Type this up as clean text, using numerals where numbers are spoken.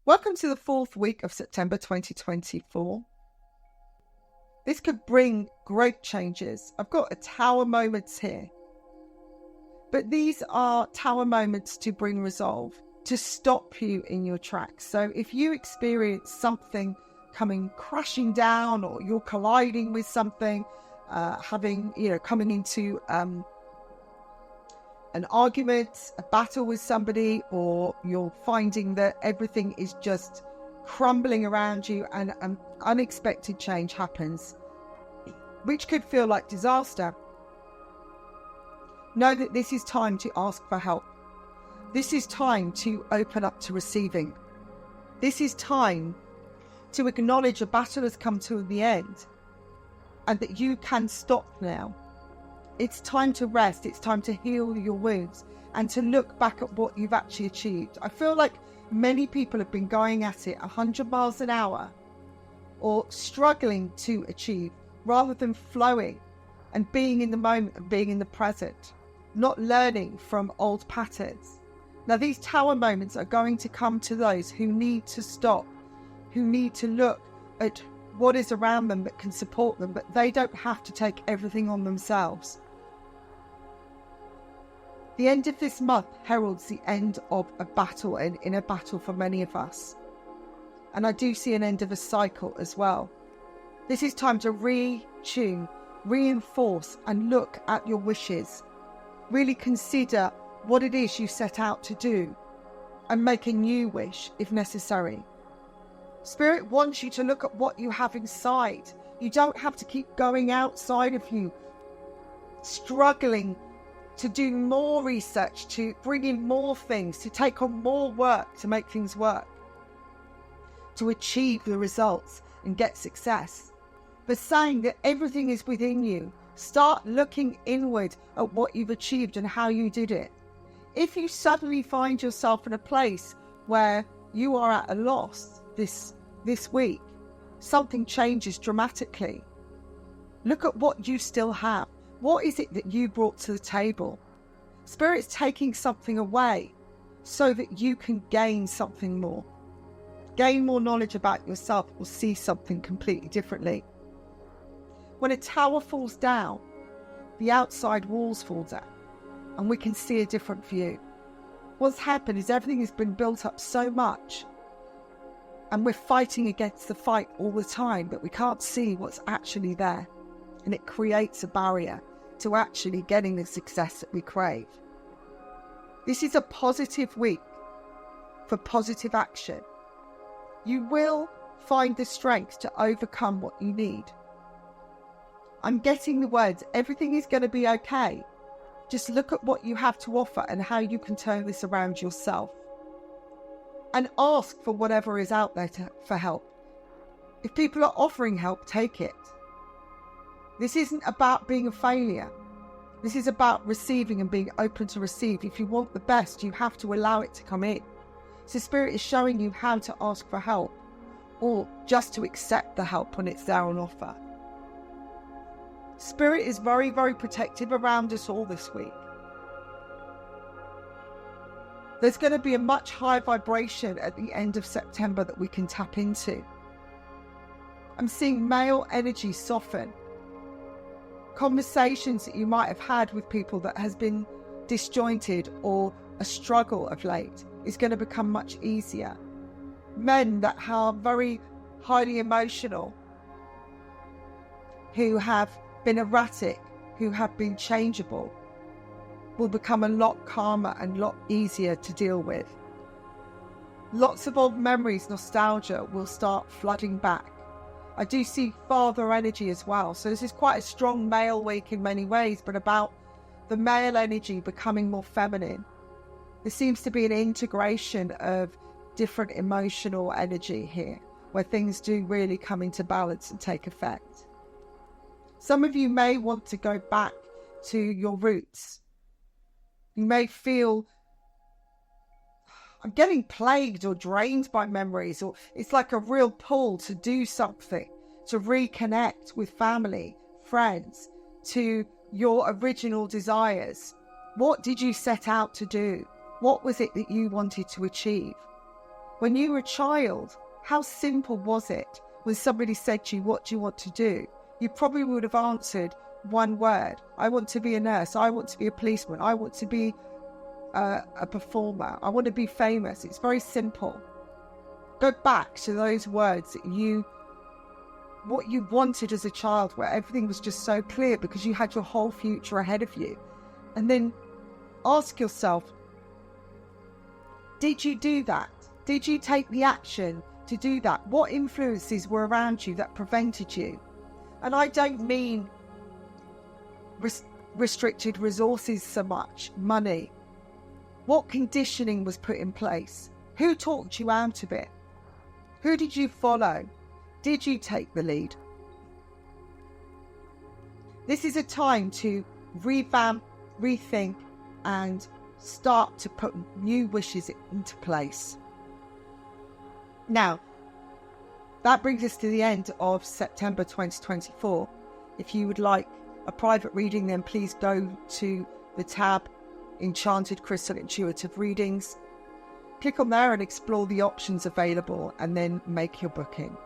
Welcome to the 4th week of September 2024. This could bring great changes. I've got a tower moments here. But these are tower moments to bring resolve, to stop you in your tracks. So if you experience something coming crashing down, or you're colliding with something, coming into an argument, a battle with somebody, or you're finding that everything is just crumbling around you and an unexpected change happens, which could feel like disaster, know that this is time to ask for help. This is time to open up to receiving. This is time to acknowledge a battle has come to the end and that you can stop now. It's time to rest. It's time to heal your wounds and to look back at what you've actually achieved. I feel like many people have been going at it 100 miles an hour or struggling to achieve rather than flowing and being in the moment and being in the present, not learning from old patterns. Now, these tower moments are going to come to those who need to stop, who need to look at what is around them that can support them, but they don't have to take everything on themselves. The end of this month heralds the end of a battle, and in a battle for many of us. And I do see an end of a cycle as well. This is time to retune, reinforce, and look at your wishes. Really consider what it is you set out to do and make a new wish if necessary. Spirit wants you to look at what you have inside. You don't have to keep going outside of you, struggling to do more research, to bring in more things, to take on more work to make things work, to achieve the results and get success. But saying that everything is within you, start looking inward at what you've achieved and how you did it. If you suddenly find yourself in a place where you are at a loss this week, something changes dramatically. Look at what you still have. What is it that you brought to the table? Spirit's taking something away so that you can gain something more. Gain more knowledge about yourself or see something completely differently. When a tower falls down, the outside walls fall down and we can see a different view. What's happened is everything has been built up so much and we're fighting against the fight all the time, but we can't see what's actually there. And it creates a barrier to actually getting the success that we crave. This is a positive week for positive action. You will find the strength to overcome what you need. I'm getting the words, everything is going to be okay. Just look at what you have to offer and how you can turn this around yourself. And ask for whatever is out there for help. If people are offering help, take it. This isn't about being a failure. This is about receiving and being open to receive. If you want the best, you have to allow it to come in. So Spirit is showing you how to ask for help or just to accept the help when it's there on offer. Spirit is very, very protective around us all this week. There's going to be a much higher vibration at the end of September that we can tap into. I'm seeing male energy soften. Conversations that you might have had with people that has been disjointed or a struggle of late is going to become much easier. Men that are very highly emotional, who have been erratic, who have been changeable, will become a lot calmer and a lot easier to deal with. Lots of old memories, nostalgia will start flooding back. I do see father energy as well. So this is quite a strong male week in many ways, but about the male energy becoming more feminine. There seems to be an integration of different emotional energy here, where things do really come into balance and take effect. Some of you may want to go back to your roots. You may feel, I'm getting plagued or drained by memories, or it's like a real pull to do something, to reconnect with family, friends, to your original desires. What did you set out to do? What was it that you wanted to achieve? When you were a child, how simple was it when somebody said to you, what do you want to do? You probably would have answered one word. I want to be a nurse. I want to be a policeman. I want to be a performer. I want to be famous. It's very simple. Go back to those words that what you wanted as a child, where everything was just so clear because you had your whole future ahead of you. And then ask yourself, did you do that? Did you take the action to do that? What influences were around you that prevented you? And I don't mean restricted resources so much, money. What conditioning was put in place? Who talked you out of it? Who did you follow? Did you take the lead? This is a time to revamp, rethink, and start to put new wishes into place. Now, that brings us to the end of September 2024. If you would like a private reading, then please go to the tab Enchanted Crystal Intuitive Readings. Click on there and explore the options available, and then make your booking.